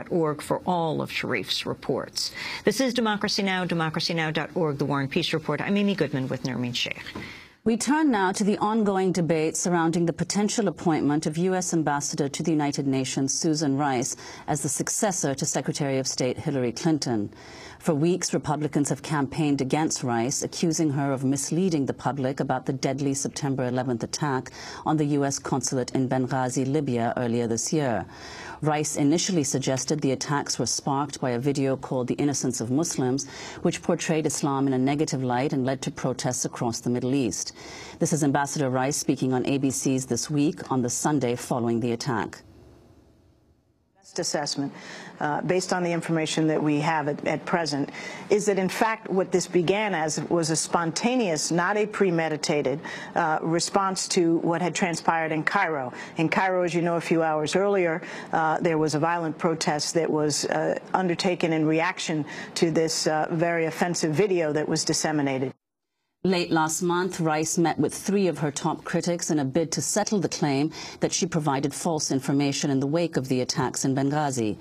democracynow.org for all of Sharif's reports. This is Democracy Now!, democracynow.org, The War and Peace Report. I'm Amy Goodman with Nermeen Sheikh. We turn now to the ongoing debate surrounding the potential appointment of U.S. Ambassador to the United Nations, Susan Rice, as the successor to Secretary of State Hillary Clinton. For weeks, Republicans have campaigned against Rice, accusing her of misleading the public about the deadly September 11th attack on the U.S. consulate in Benghazi, Libya, earlier this year. Rice initially suggested the attacks were sparked by a video called The Innocence of Muslims, which portrayed Islam in a negative light and led to protests across the Middle East. This is Ambassador Rice speaking on ABC's This Week on the Sunday following the attack. Assessment, based on the information that we have at present, is that in fact what this began as was a spontaneous, not a premeditated response to what had transpired in Cairo. In Cairo, as you know, a few hours earlier, there was a violent protest that was undertaken in reaction to this very offensive video that was disseminated. Late last month, Rice met with 3 of her top critics in a bid to settle the claim that she provided false information in the wake of the attacks in Benghazi.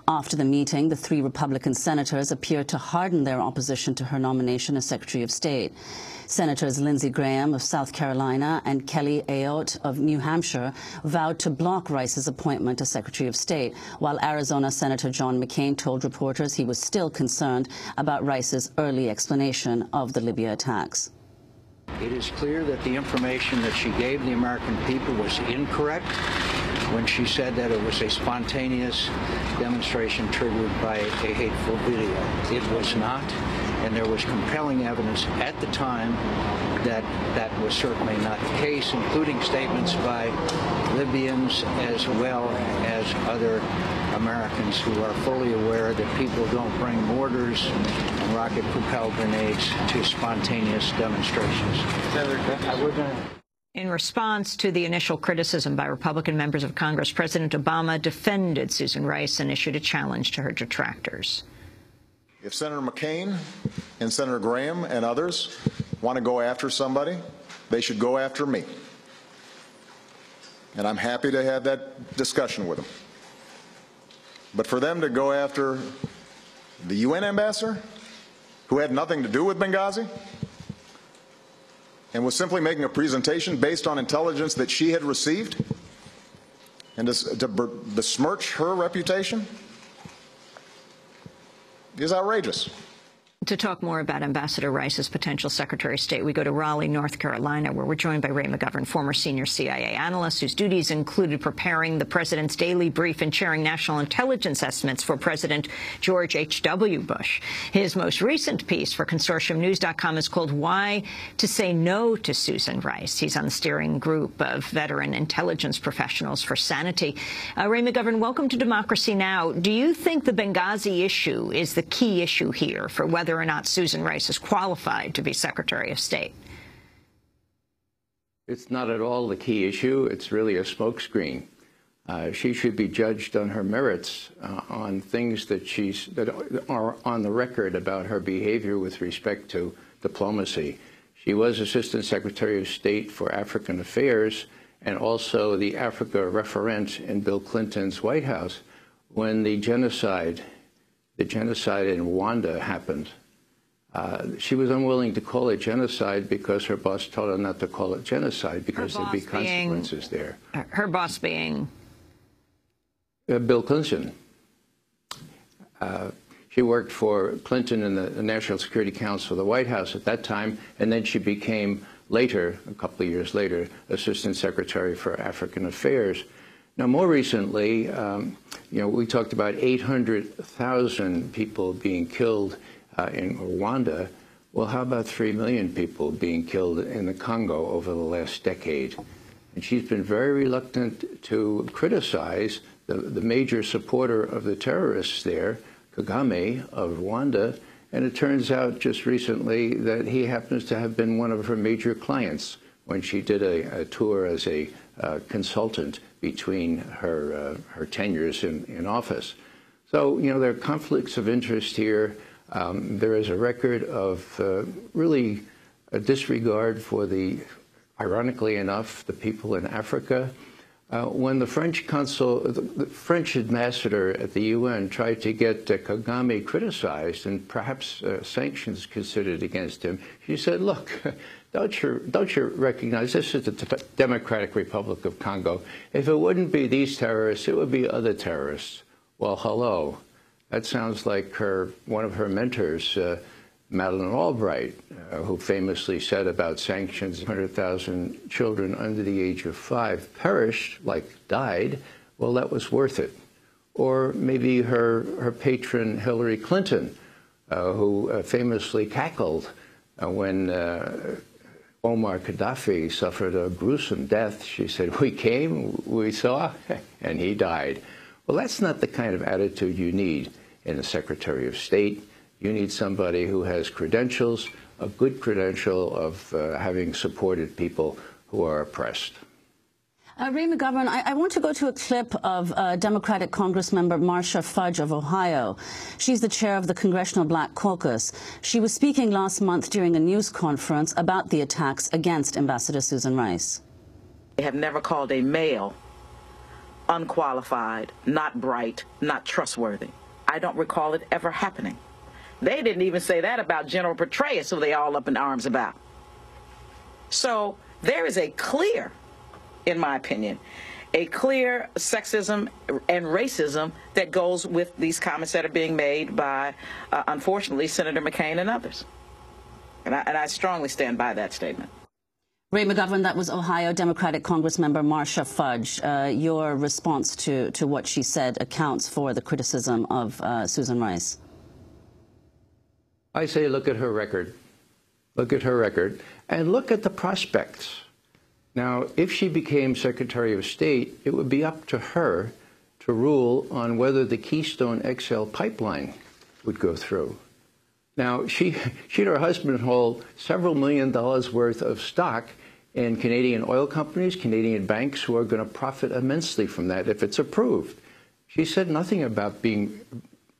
After the meeting, the 3 Republican senators appeared to harden their opposition to her nomination as Secretary of State. Senators Lindsey Graham of South Carolina and Kelly Ayotte of New Hampshire vowed to block Rice's appointment as Secretary of State, while Arizona Senator John McCain told reporters he was still concerned about Rice's early explanation of the Libya attacks. It is clear that the information that she gave the American people was incorrect when she said that it was a spontaneous demonstration triggered by a hateful video. It was not, and there was compelling evidence at the time that that was certainly not the case, including statements by Libyans as well as other Americans who are fully aware that people don't bring mortars and rocket-propelled grenades to spontaneous demonstrations. In response to the initial criticism by Republican members of Congress, President Obama defended Susan Rice and issued a challenge to her detractors. If Senator McCain and Senator Graham and others want to go after somebody, they should go after me. And I'm happy to have that discussion with them. But for them to go after the UN ambassador, who had nothing to do with Benghazi, and was simply making a presentation based on intelligence that she had received, and to besmirch her reputation, is outrageous. To talk more about Ambassador Rice's potential Secretary of State, we go to Raleigh, North Carolina, where we're joined by Ray McGovern, former senior CIA analyst, whose duties included preparing the president's daily brief and sharing national intelligence estimates for President George H.W. Bush. His most recent piece for ConsortiumNews.com is called Why to Say No to Susan Rice. He's on the steering group of veteran intelligence professionals for sanity. Ray McGovern, welcome to Democracy Now! Do you think the Benghazi issue is the key issue here for whether or not Susan Rice is qualified to be Secretary of State? It's not at all the key issue. It's really a smokescreen. She should be judged on her merits, on things that are on the record about her behavior with respect to diplomacy. She was Assistant Secretary of State for African Affairs and also the Africa referent in Bill Clinton's White House when the genocide in Rwanda happened. She was unwilling to call it genocide because her boss told her not to call it genocide because there'd be consequences there. Her boss being? Bill Clinton. She worked for Clinton in the National Security Council of the White House at that time, and then she became later, a couple of years later, Assistant Secretary for African Affairs. Now, more recently, we talked about 800,000 people being killed in Rwanda. Well, how about 3 million people being killed in the Congo over the last decade? And she's been very reluctant to criticize the major supporter of the terrorists there, Kagame of Rwanda. And it turns out just recently that he happens to have been one of her major clients when she did a tour as a consultant between her tenures in office. So, there are conflicts of interest here. There is a record of really a disregard for ironically enough, the people in Africa. When the French the French ambassador at the UN tried to get Kagame criticized and perhaps sanctions considered against him, she said, look, don't you recognize this is the Democratic Republic of Congo? If it wouldn't be these terrorists, it would be other terrorists. Well, hello. That sounds like one of her mentors, Madeleine Albright, who famously said about sanctions, 100,000 children under the age of 5 perished, like died. Well, that was worth it. Or maybe her patron, Hillary Clinton, who famously cackled when Omar Gaddafi suffered a gruesome death. She said, we came, we saw, and he died. Well, that's not the kind of attitude you need in a Secretary of State. You need somebody who has credentials, a good credential of having supported people who are oppressed. Ray McGovern, I want to go to a clip of Democratic Congressmember Marcia Fudge of Ohio. She's the chair of the Congressional Black Caucus. She was speaking last month during a news conference about the attacks against Ambassador Susan Rice. They have never called a male unqualified, not bright, not trustworthy. I don't recall it ever happening. They didn't even say that about General Petraeus, who they all up in arms about. So there is a clear, in my opinion, a clear sexism and racism that goes with these comments that are being made by, unfortunately, Senator McCain and others. And I strongly stand by that statement. Ray McGovern, that was Ohio Democratic Congressmember Marcia Fudge. Your response to what she said accounts for the criticism of Susan Rice. I say look at her record. Look at her record. And look at the prospects. Now, if she became Secretary of State, it would be up to her to rule on whether the Keystone XL pipeline would go through. Now, she and her husband hold several $1 million worth of stock in Canadian oil companies, Canadian banks, who are going to profit immensely from that if it's approved. She said nothing about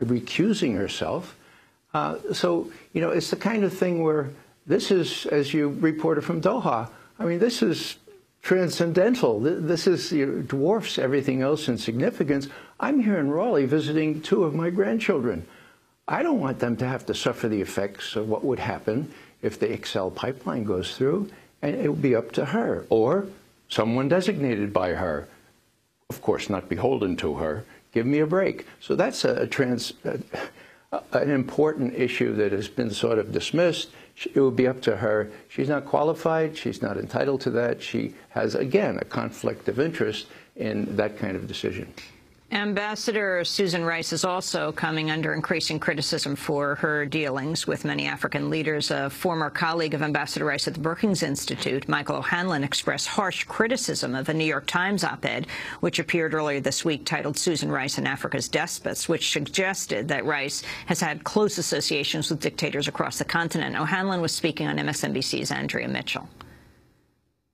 recusing herself. So, you know, it's the kind of thing where this is, as you reported from Doha, I mean, this is transcendental. This is, dwarfs everything else in significance. I'm here in Raleigh visiting 2 of my grandchildren. I don't want them to have to suffer the effects of what would happen if the XL pipeline goes through, and it would be up to her or someone designated by her. Of course, not beholden to her. Give me a break. So that's an important issue that has been sort of dismissed. It would be up to her. She's not qualified. She's not entitled to that. She has, again, a conflict of interest in that kind of decision. Ambassador Susan Rice is also coming under increasing criticism for her dealings with many African leaders. A former colleague of Ambassador Rice at the Brookings Institute, Michael O'Hanlon, expressed harsh criticism of a New York Times op-ed, which appeared earlier this week, titled Susan Rice and Africa's Despots, which suggested that Rice has had close associations with dictators across the continent. O'Hanlon was speaking on MSNBC's Andrea Mitchell.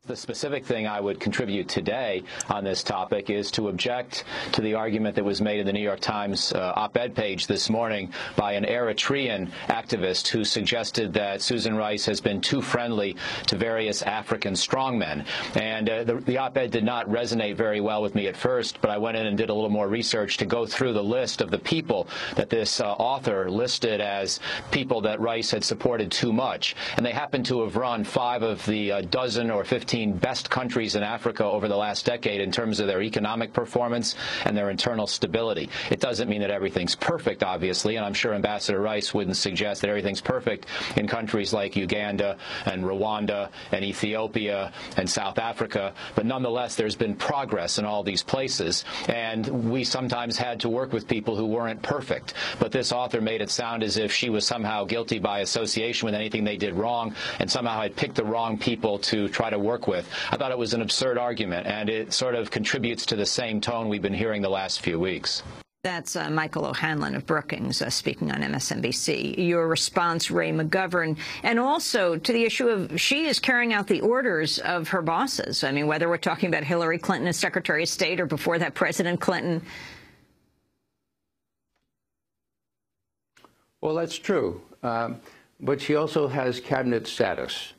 The specific thing I would contribute today on this topic is to object to the argument that was made in the New York Times op-ed page this morning by an Eritrean activist who suggested that Susan Rice has been too friendly to various African strongmen. And the op-ed did not resonate very well with me at first, but I went in and did a little more research to go through the list of the people that this author listed as people that Rice had supported too much. And they happen to have run 5 of the dozen or 15 best countries in Africa over the last decade in terms of their economic performance and their internal stability. It doesn't mean that everything's perfect, obviously, and I'm sure Ambassador Rice wouldn't suggest that everything's perfect in countries like Uganda and Rwanda and Ethiopia and South Africa, but nonetheless there's been progress in all these places, and we sometimes had to work with people who weren't perfect. But this author made it sound as if she was somehow guilty by association with anything they did wrong and somehow had picked the wrong people to try to work with. I thought it was an absurd argument, and it sort of contributes to the same tone we've been hearing the last few weeks. That's Michael O'Hanlon of Brookings speaking on MSNBC. Your response, Ray McGovern, and also to the issue of she is carrying out the orders of her bosses. I mean, whether we're talking about Hillary Clinton as Secretary of State or before that President Clinton. Well, that's true. But she also has cabinet status.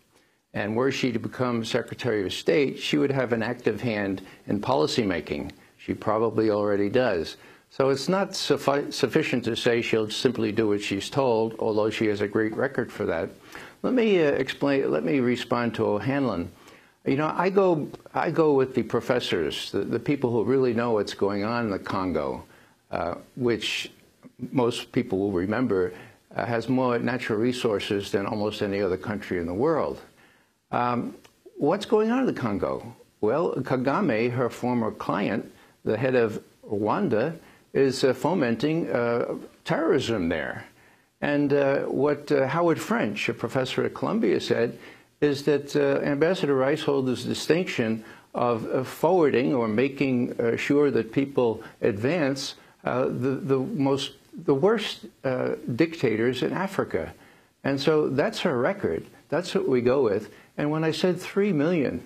And were she to become Secretary of State, she would have an active hand in policymaking. She probably already does. So it's not sufficient to say she'll simply do what she's told, although she has a great record for that. Let me let me respond to O'Hanlon. You know, I go with the professors, the people who really know what's going on in the Congo, which most people will remember has more natural resources than almost any other country in the world. What's going on in the Congo? Well, Kagame, her former client, the head of Rwanda, is fomenting terrorism there. And what Howard French, a professor at Columbia, said is that Ambassador Rice holds this distinction of forwarding or making sure that people advance the worst dictators in Africa. And so that's her record. That's what we go with. And when I said 3 million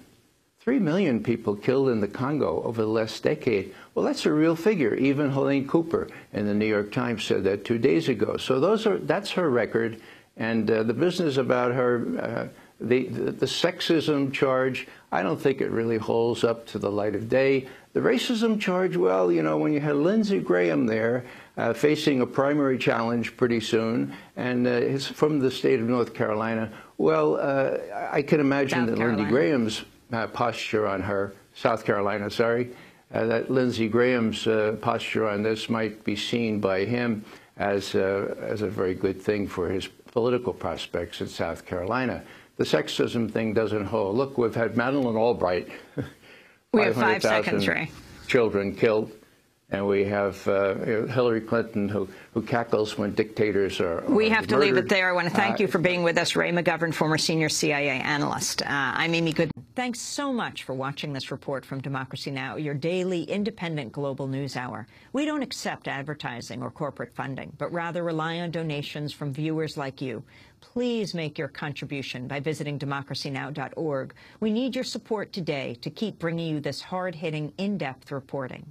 people killed in the Congo over the last decade, well, that's a real figure. Even Helene Cooper in the New York Times said that 2 days ago. So that's her record. And the business about her, the sexism charge, I don't think it really holds up to the light of day. The racism charge, well, you know, when you had Lindsey Graham there facing a primary challenge pretty soon, and he's from the state of North Carolina, well, I can imagine that Lindsey Graham's posture on her, South Carolina, sorry, that Lindsey Graham's posture on this might be seen by him as a very good thing for his political prospects in South Carolina. The sexism thing doesn't hold. Look, we've had Madeleine Albright, we have 5 seconds, Ray. Children killed, and we have Hillary Clinton who cackles when dictators are We have to murdered. leave it there. I want to thank you for being with us, Ray McGovern, former senior CIA analyst. I'm Amy Goodman. Thanks so much for watching this report from Democracy Now!, your daily independent global news hour. We don't accept advertising or corporate funding, but rather rely on donations from viewers like you. Please make your contribution by visiting democracynow.org. We need your support today to keep bringing you this hard-hitting, in-depth reporting.